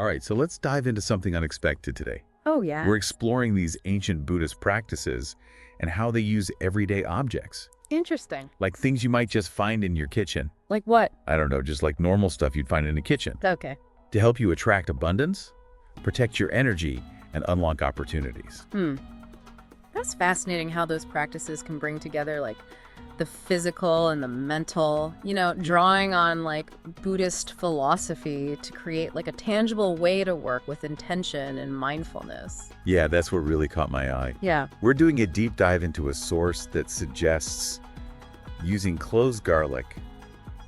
All right, so let's dive into something unexpected today. Oh, yeah. We're exploring these ancient Buddhist practices and how they use everyday objects, Interesting. like things you might just find in your kitchen. Like what? I don't know, just like normal stuff you'd find in a kitchen, Okay. to help you attract abundance, protect your energy, and unlock opportunities. That's fascinating how those practices can bring together like the physical and the mental, drawing on like Buddhist philosophy to create like a tangible way to work with intention and mindfulness. Yeah, that's what really caught my eye. Yeah. We're doing a deep dive into a source that suggests using closed garlic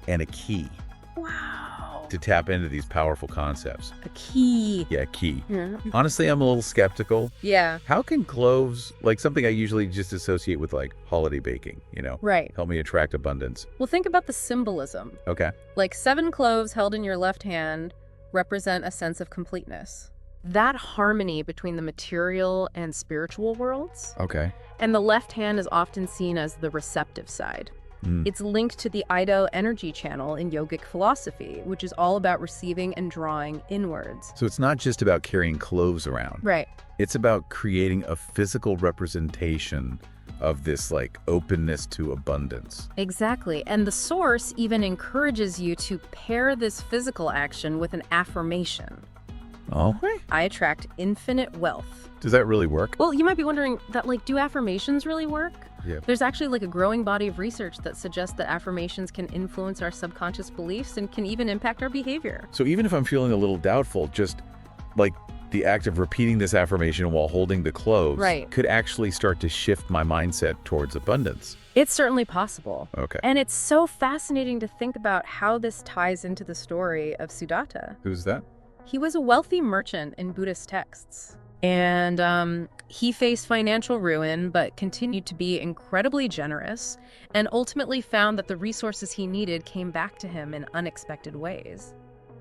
and a key Wow. to tap into these powerful concepts. A key. Yeah, key. Yeah. Honestly, I'm a little skeptical. Yeah. How can cloves, like something I usually just associate with like holiday baking, Right. help me attract abundance? Well, think about the symbolism. Okay. Like 7 cloves held in your left hand represent a sense of completeness. That harmony between the material and spiritual worlds. Okay. And the left hand is often seen as the receptive side. It's linked to the Ido energy channel in yogic philosophy, which is all about receiving and drawing inwards. So it's not just about carrying cloves around. Right. It's about creating a physical representation of this like openness to abundance. Exactly. And the source even encourages you to pair this physical action with an affirmation. Oh, I attract infinite wealth. does that really work? Well, you might be wondering that, like, do affirmations really work? Yeah. There's actually like a growing body of research that suggests that affirmations can influence our subconscious beliefs and can even impact our behavior. So even if I'm feeling a little doubtful, just like the act of repeating this affirmation while holding the cloves Right. could actually start to shift my mindset towards abundance. It's certainly possible. Okay. And it's so fascinating to think about how this ties into the story of Sudatta. Who's that? He was a wealthy merchant in Buddhist texts. And he faced financial ruin, but continued to be incredibly generous and ultimately found that the resources he needed came back to him in unexpected ways.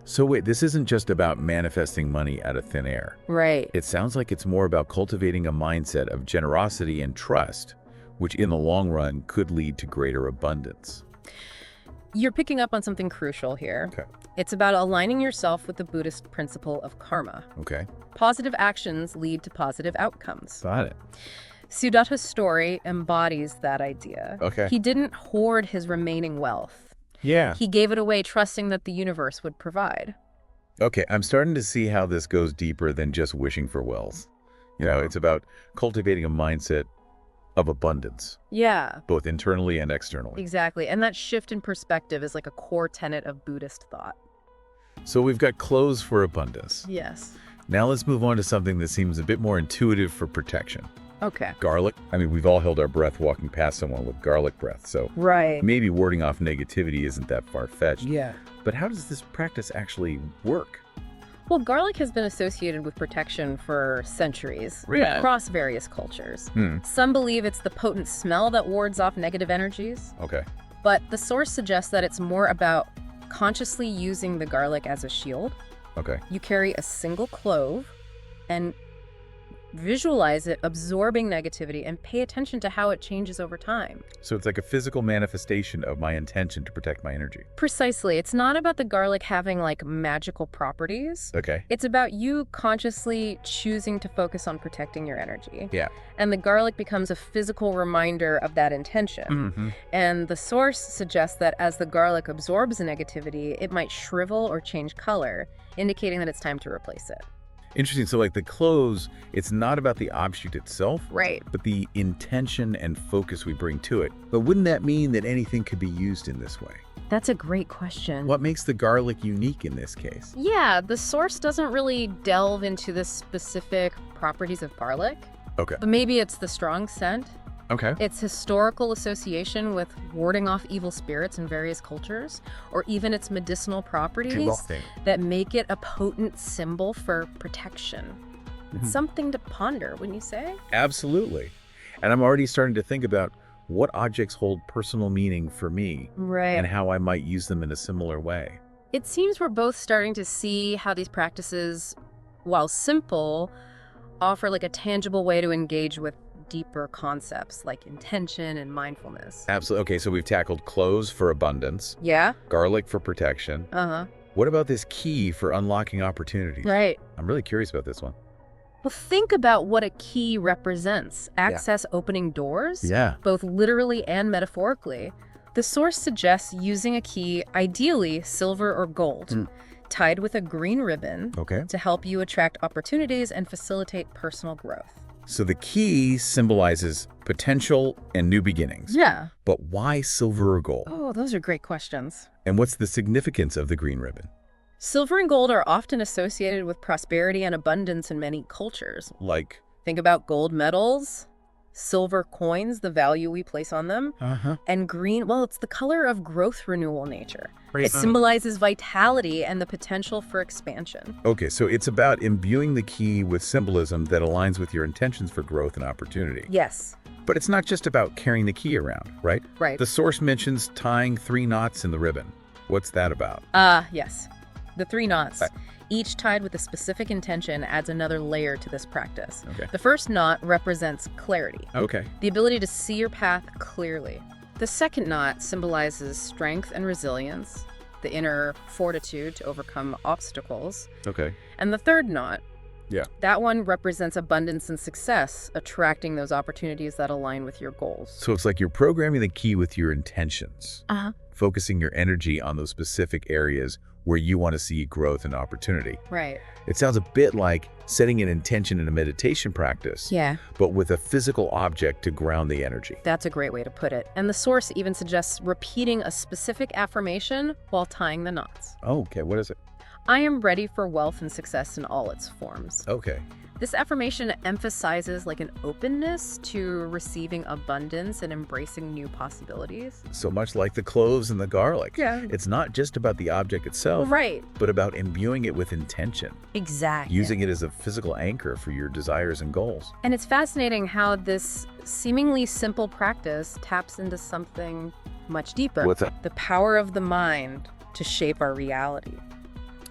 So wait, this isn't just about manifesting money out of thin air. Right. It sounds like it's more about cultivating a mindset of generosity and trust, which in the long run could lead to greater abundance. You're picking up on something crucial here. Okay. It's about aligning yourself with the Buddhist principle of karma. Okay. Positive actions lead to positive outcomes. Got it. Sudatta's story embodies that idea. Okay. He didn't hoard his remaining wealth. Yeah. He gave it away trusting that the universe would provide. Okay, I'm starting to see how this goes deeper than just wishing for wealth. It's about cultivating a mindset of abundance, Yeah, both internally and externally. exactly. And that shift in perspective is like a core tenet of Buddhist thought. So we've got clothes for abundance. Yes. Now let's move on to something that seems a bit more intuitive for protection. Okay. Garlic. I mean, we've all held our breath walking past someone with garlic breath, so Right. maybe warding off negativity isn't that far-fetched. Yeah. But how does this practice actually work? Well, garlic has been associated with protection for centuries Yeah. across various cultures. Hmm. Some believe it's the potent smell that wards off negative energies, Okay. but the source suggests that it's more about consciously using the garlic as a shield. Okay. You carry a single clove and visualize it absorbing negativity and pay attention to how it changes over time. So it's like a physical manifestation of my intention to protect my energy. Precisely. It's not about the garlic having like magical properties. Okay. It's about you consciously choosing to focus on protecting your energy. Yeah. And the garlic becomes a physical reminder of that intention. Mm-hmm. And the source suggests that as the garlic absorbs the negativity, it might shrivel or change color, indicating that it's time to replace it. Interesting. So like the clothes, it's not about the object itself, Right. but the intention and focus we bring to it. But wouldn't that mean that anything could be used in this way? That's a great question. What makes the garlic unique in this case? Yeah, the source doesn't really delve into the specific properties of garlic, Okay. but maybe it's the strong scent, Okay. its historical association with warding off evil spirits in various cultures, or even its medicinal properties that make it a potent symbol for protection. It's something to ponder, wouldn't you say? Absolutely. And I'm already starting to think about what objects hold personal meaning for me Right. and how I might use them in a similar way. It seems we're both starting to see how these practices, while simple, offer like a tangible way to engage with deeper concepts like intention and mindfulness. Absolutely. Okay, so we've tackled clothes for abundance, Yeah? garlic for protection, Uh-huh. What about this key for unlocking opportunities? Right. I'm really curious about this one. Well, think about what a key represents. Access opening doors, Yeah. both literally and metaphorically. The source suggests using a key, ideally silver or gold, tied with a green ribbon Okay. to help you attract opportunities and facilitate personal growth. So the key symbolizes potential and new beginnings. Yeah. But why silver or gold? Oh, those are great questions. And what's the significance of the green ribbon? Silver and gold are often associated with prosperity and abundance in many cultures. Like, Think about gold medals, silver coins, the value we place on them, and green, well, it's the color of growth renewal nature. It symbolizes vitality and the potential for expansion. Okay, so it's about imbuing the key with symbolism that aligns with your intentions for growth and opportunity. Yes, But it's not just about carrying the key around, right? right. The source mentions tying 3 knots in the ribbon. What's that about? Yes. The 3 knots, each tied with a specific intention, adds another layer to this practice. Okay. The first knot represents clarity, Okay. the ability to see your path clearly. The second knot symbolizes strength and resilience, the inner fortitude to overcome obstacles. Okay. And the third knot, Yeah. that one represents abundance and success, attracting those opportunities that align with your goals. So it's like you're programming the key with your intentions, focusing your energy on those specific areas where you want to see growth and opportunity. Right. It sounds a bit like setting an intention in a meditation practice, Yeah, but with a physical object to ground the energy. that's a great way to put it. And the source even suggests repeating a specific affirmation while tying the knots. Oh, okay. What is it? I am ready for wealth and success in all its forms. Okay. This affirmation emphasizes like an openness to receiving abundance and embracing new possibilities. So much like the cloves and the garlic. Yeah. It's not just about the object itself, Right. but about imbuing it with intention, Exactly. using it as a physical anchor for your desires and goals. And it's fascinating how this seemingly simple practice taps into something much deeper. What's that? The power of the mind to shape our reality.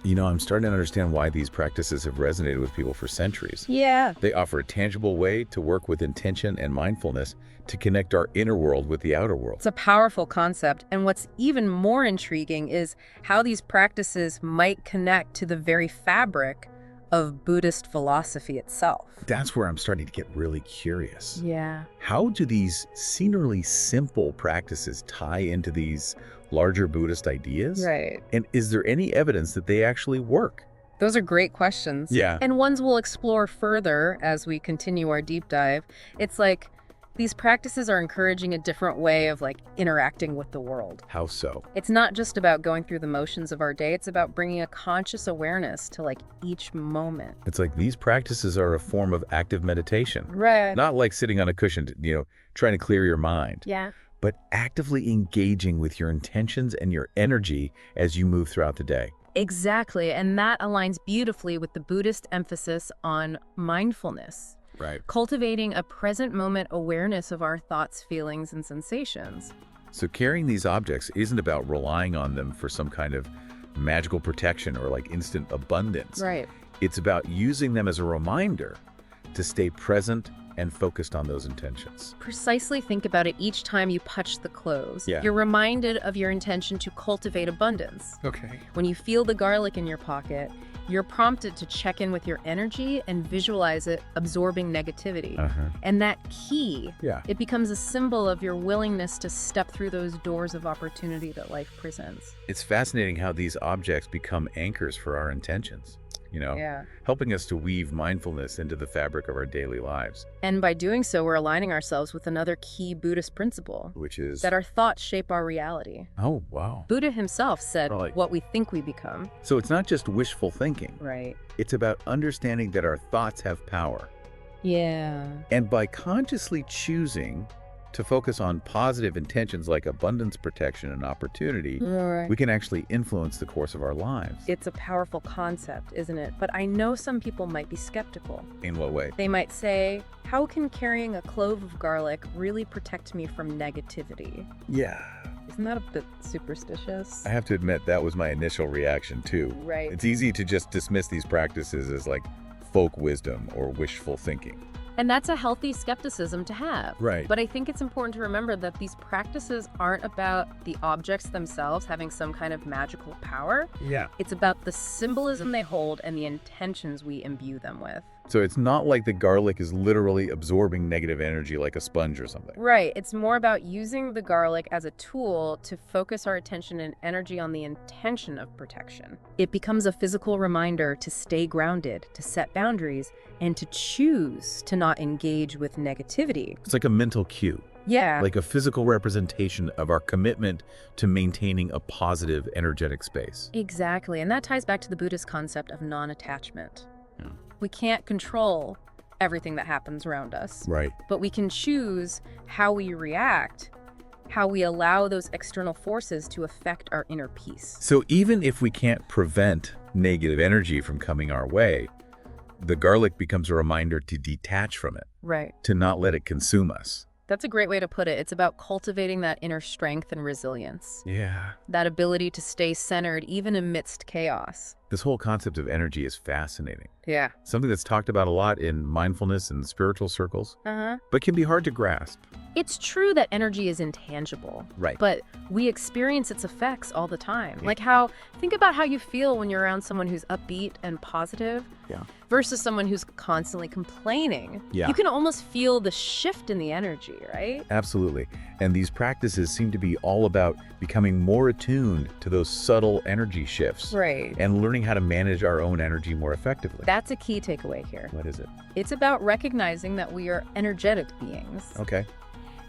You know, I'm starting to understand why these practices have resonated with people for centuries. Yeah. They offer a tangible way to work with intention and mindfulness to connect our inner world with the outer world. It's a powerful concept, and what's even more intriguing is how these practices might connect to the very fabric of Buddhist philosophy itself. That's where I'm starting to get really curious. Yeah. How do these seemingly simple practices tie into these larger Buddhist ideas? Right. And is there any evidence that they actually work? Those are great questions. Yeah. And ones we'll explore further as we continue our deep dive. It's like these practices are encouraging a different way of like interacting with the world. How so? It's not just about going through the motions of our day. It's about bringing a conscious awareness to like each moment. It's like these practices are a form of active meditation. Right. Not like sitting on a cushion, trying to clear your mind, Yeah. but actively engaging with your intentions and your energy as you move throughout the day. Exactly. And that aligns beautifully with the Buddhist emphasis on mindfulness, Right. cultivating a present moment awareness of our thoughts, feelings, and sensations. So carrying these objects isn't about relying on them for some kind of magical protection or like instant abundance. Right. It's about using them as a reminder to stay present and focused on those intentions. Precisely think about it each time you touch the clothes. Yeah. You're reminded of your intention to cultivate abundance. Okay. When you feel the garlic in your pocket, you're prompted to check in with your energy and visualize it absorbing negativity. And that key, Yeah. it becomes a symbol of your willingness to step through those doors of opportunity that life presents. It's fascinating how these objects become anchors for our intentions, Yeah. helping us to weave mindfulness into the fabric of our daily lives, And by doing so, we're aligning ourselves with another key Buddhist principle, which is... that our thoughts shape our reality. Oh, wow. Buddha himself said, Right. what we think we become. So it's not just wishful thinking. Right. It's about understanding that our thoughts have power. Yeah. And by consciously choosing to focus on positive intentions like abundance, protection, and opportunity, Right. we can actually influence the course of our lives. It's a powerful concept, isn't it? But I know some people might be skeptical. In what way? They might say, how can carrying a clove of garlic really protect me from negativity? Yeah. Isn't that a bit superstitious? I have to admit, that was my initial reaction, too. Right. It's easy to just dismiss these practices as like folk wisdom or wishful thinking. And that's a healthy skepticism to have. Right. But I think it's important to remember that these practices aren't about the objects themselves having some kind of magical power. Yeah. It's about the symbolism they hold and the intentions we imbue them with. So it's not like the garlic is literally absorbing negative energy like a sponge or something. Right. It's more about using the garlic as a tool to focus our attention and energy on the intention of protection. It becomes a physical reminder to stay grounded, to set boundaries, and to choose to not engage with negativity. It's like a mental cue, Yeah. like a physical representation of our commitment to maintaining a positive energetic space. Exactly. And that ties back to the Buddhist concept of non-attachment. Yeah. We can't control everything that happens around us, Right. but we can choose how we react, how we allow those external forces to affect our inner peace. So even if we can't prevent negative energy from coming our way, the garlic becomes a reminder to detach from it, Right. to not let it consume us. That's a great way to put it. It's about cultivating that inner strength and resilience, Yeah. that ability to stay centered even amidst chaos. This whole concept of energy is fascinating. Yeah. Something that's talked about a lot in mindfulness and spiritual circles, Uh-huh. but can be hard to grasp. It's true that energy is intangible. Right. But we experience its effects all the time. Like think about how you feel when you're around someone who's upbeat and positive Yeah. versus someone who's constantly complaining. Yeah. You can almost feel the shift in the energy, right? Absolutely. And these practices seem to be all about becoming more attuned to those subtle energy shifts Right. and learning how to manage our own energy more effectively. That's a key takeaway here. What is it? It's about recognizing that we are energetic beings Okay.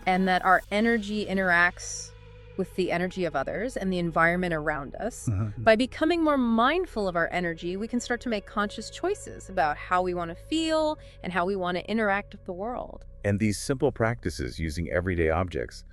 and that our energy interacts with the energy of others and the environment around us. By becoming more mindful of our energy, we can start to make conscious choices about how we want to feel and how we want to interact with the world. And these simple practices using everyday objects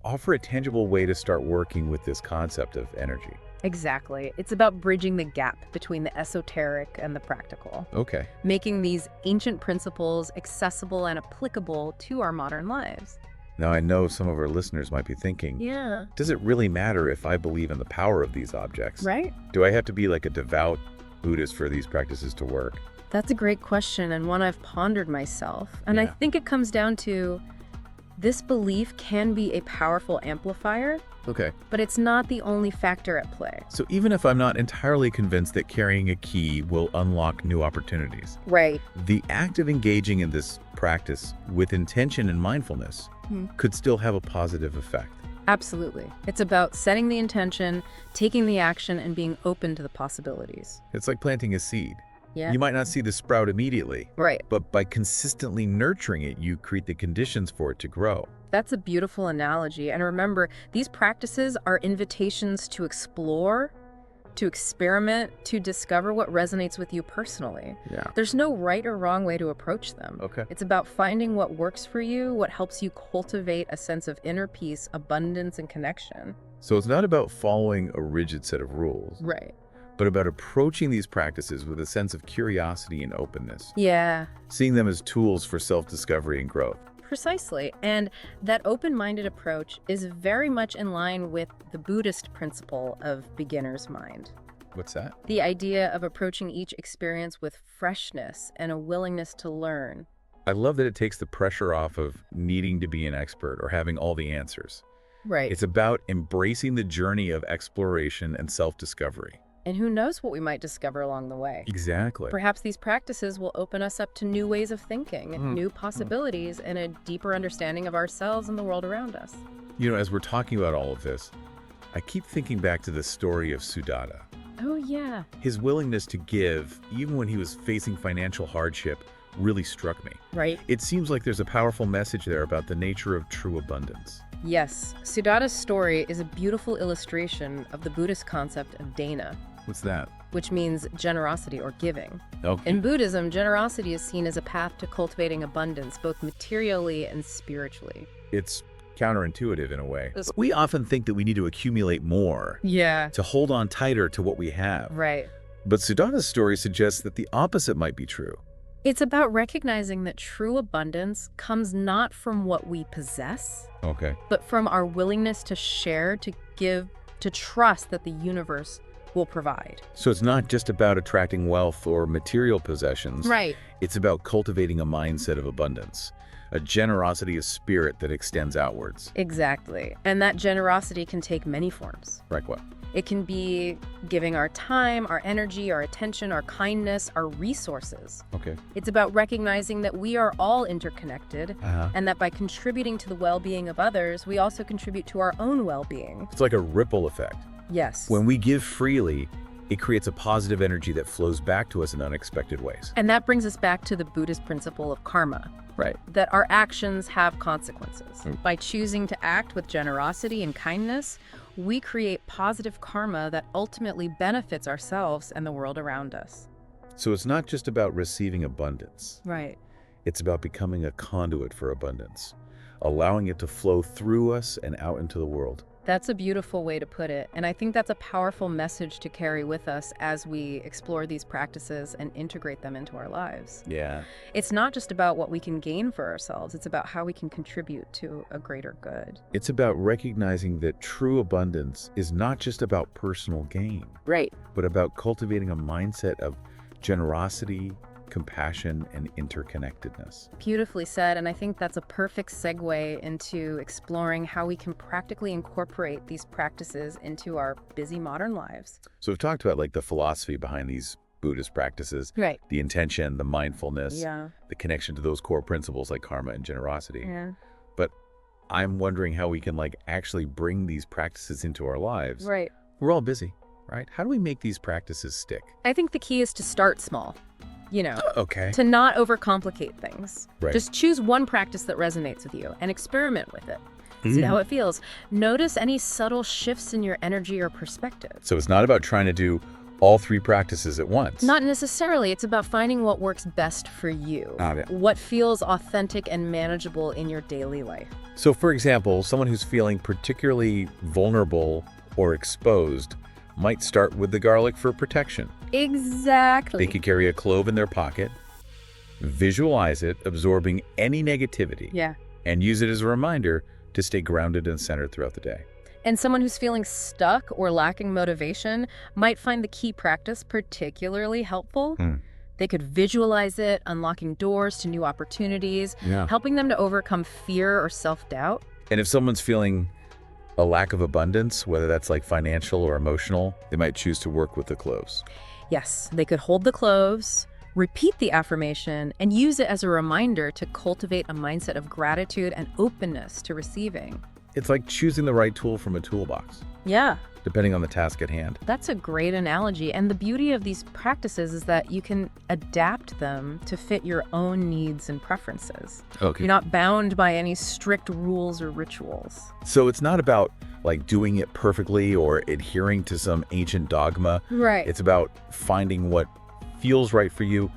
offer a tangible way to start working with this concept of energy. Exactly. It's about bridging the gap between the esoteric and the practical, Okay. making these ancient principles accessible and applicable to our modern lives. Now I know some of our listeners might be thinking, Yeah. does it really matter if I believe in the power of these objects? Right? Do I have to be like a devout Buddhist for these practices to work? That's a great question and one I've pondered myself. And I Yeah. think it comes down to this belief can be a powerful amplifier, Okay. but it's not the only factor at play. So even if I'm not entirely convinced that carrying a key will unlock new opportunities, Right. the act of engaging in this practice with intention and mindfulness could still have a positive effect. Absolutely. It's about setting the intention, taking the action, and being open to the possibilities. It's like planting a seed. Yeah. You might not see the sprout immediately, Right. but by consistently nurturing it, you create the conditions for it to grow. That's a beautiful analogy. And remember, these practices are invitations to explore, to experiment, to discover what resonates with you personally. Yeah. There's no right or wrong way to approach them. Okay. It's about finding what works for you, what helps you cultivate a sense of inner peace, abundance, and connection. So it's not about following a rigid set of rules, Right. but about approaching these practices with a sense of curiosity and openness, Yeah, seeing them as tools for self-discovery and growth. precisely. And that open-minded approach is very much in line with the Buddhist principle of beginner's mind. What's that? The idea of approaching each experience with freshness and a willingness to learn. I love that it takes the pressure off of needing to be an expert or having all the answers. Right. It's about embracing the journey of exploration and self-discovery. And who knows what we might discover along the way. Exactly. Perhaps these practices will open us up to new ways of thinking, new possibilities, and a deeper understanding of ourselves and the world around us. You know, as we're talking about all of this, I keep thinking back to the story of Sudatta. Oh, yeah. His willingness to give, even when he was facing financial hardship, really struck me. Right? It seems like there's a powerful message there about the nature of true abundance. Yes. Sudatta's story is a beautiful illustration of the Buddhist concept of dana, What's that? which means generosity or giving. Okay. In Buddhism, generosity is seen as a path to cultivating abundance, both materially and spiritually. It's counterintuitive in a way. We often think that we need to accumulate more, Yeah. to hold on tighter to what we have. Right. But Sudatta's story suggests that the opposite might be true. It's about recognizing that true abundance comes not from what we possess, Okay. but from our willingness to share, to give, to trust that the universe will provide. So it's not just about attracting wealth or material possessions. Right. It's about cultivating a mindset of abundance, a generosity of spirit that extends outwards. Exactly. And that generosity can take many forms. Like what? It can be giving our time, our energy, our attention, our kindness, our resources. Okay. It's about recognizing that we are all interconnected and that by contributing to the well-being of others, we also contribute to our own well-being. It's like a ripple effect. Yes. When we give freely, it creates a positive energy that flows back to us in unexpected ways. And that brings us back to the Buddhist principle of karma. Right. That our actions have consequences. By choosing to act with generosity and kindness, we create positive karma that ultimately benefits ourselves and the world around us. So it's not just about receiving abundance. Right. It's about becoming a conduit for abundance, allowing it to flow through us and out into the world. That's a beautiful way to put it, and I think that's a powerful message to carry with us as we explore these practices and integrate them into our lives. Yeah. It's not just about what we can gain for ourselves, it's about how we can contribute to a greater good. It's about recognizing that true abundance is not just about personal gain, Right. but about cultivating a mindset of generosity, compassion, and interconnectedness. Beautifully said, and I think that's a perfect segue into exploring how we can practically incorporate these practices into our busy modern lives. So we've talked about like the philosophy behind these Buddhist practices, Right. the intention, the mindfulness, Yeah. the connection to those core principles like karma and generosity. Yeah. But I'm wondering how we can like actually bring these practices into our lives. Right. We're all busy, right? How do we make these practices stick? I think the key is to start small. Okay. To not overcomplicate things. Right. Just choose one practice that resonates with you and experiment with it. See how it feels. Notice any subtle shifts in your energy or perspective. So it's not about trying to do all three practices at once. Not necessarily. It's about finding what works best for you. Yeah. What feels authentic and manageable in your daily life. So for example, someone who's feeling particularly vulnerable or exposed might start with the garlic for protection. Exactly. They could carry a clove in their pocket, visualize it, absorbing any negativity, Yeah. and use it as a reminder to stay grounded and centered throughout the day. And someone who's feeling stuck or lacking motivation might find the key practice particularly helpful. They could visualize it, unlocking doors to new opportunities, helping them to overcome fear or self-doubt. And if someone's feeling a lack of abundance, whether that's like financial or emotional, they might choose to work with the cloves. Yes, they could hold the cloves, repeat the affirmation, and use it as a reminder to cultivate a mindset of gratitude and openness to receiving. It's like choosing the right tool from a toolbox, Yeah, depending on the task at hand. that's a great analogy. And the beauty of these practices is that you can adapt them to fit your own needs and preferences. Okay. You're not bound by any strict rules or rituals. So it's not about like doing it perfectly or adhering to some ancient dogma. Right. It's about finding what feels right for you,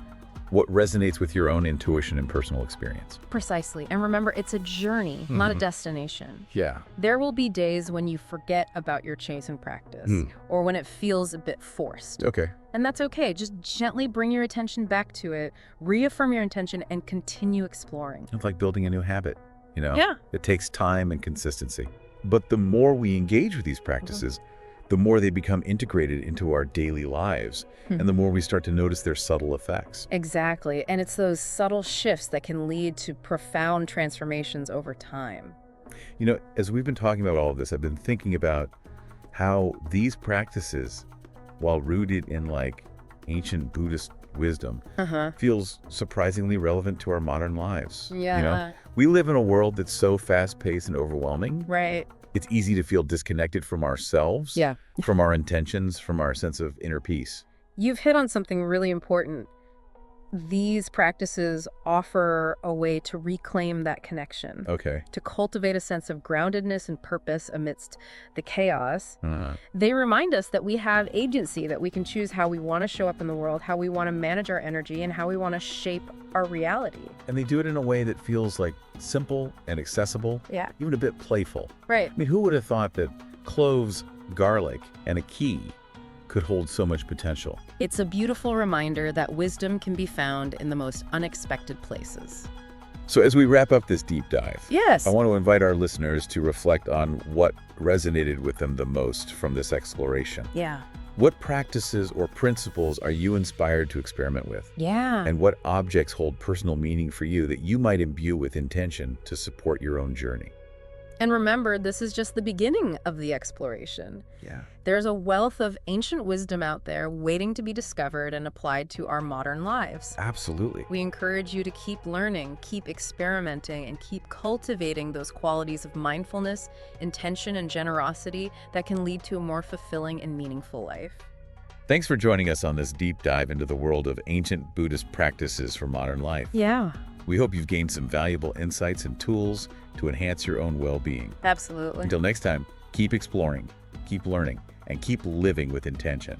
what resonates with your own intuition and personal experience. Precisely. And remember, it's a journey, not a destination. Yeah. There will be days when you forget about your chosen practice or when it feels a bit forced. Okay. And that's okay. Just gently bring your attention back to it, reaffirm your intention, and continue exploring. It's like building a new habit, Yeah. It takes time and consistency. But the more we engage with these practices, the more they become integrated into our daily lives, and the more we start to notice their subtle effects. Exactly. And it's those subtle shifts that can lead to profound transformations over time. As we've been talking about all of this, I've been thinking about how these practices, while rooted in like ancient Buddhist wisdom, feels surprisingly relevant to our modern lives. Yeah. We live in a world that's so fast-paced and overwhelming. Right. It's easy to feel disconnected from ourselves, Yeah. from our intentions, from our sense of inner peace. You've hit on something really important. These practices offer a way to reclaim that connection, Okay. to cultivate a sense of groundedness and purpose amidst the chaos. Uh, They remind us that we have agency, that we can choose how we want to show up in the world, how we want to manage our energy, and how we want to shape our reality. and they do it in a way that feels like simple and accessible, Yeah. even a bit playful. Right. I mean, who would have thought that cloves, garlic, and a key could hold so much potential? It's a beautiful reminder that wisdom can be found in the most unexpected places. So as we wrap up this deep dive, Yes. I want to invite our listeners to reflect on what resonated with them the most from this exploration. Yeah. What practices or principles are you inspired to experiment with? Yeah. And what objects hold personal meaning for you that you might imbue with intention to support your own journey? And remember, this is just the beginning of the exploration. Yeah. There's a wealth of ancient wisdom out there waiting to be discovered and applied to our modern lives. Absolutely. We encourage you to keep learning, keep experimenting, and keep cultivating those qualities of mindfulness, intention, and generosity that can lead to a more fulfilling and meaningful life. Thanks for joining us on this deep dive into the world of ancient Buddhist practices for modern life. Yeah, We hope you've gained some valuable insights and tools to enhance your own well-being. absolutely. Until next time, keep exploring, keep learning, and keep living with intention.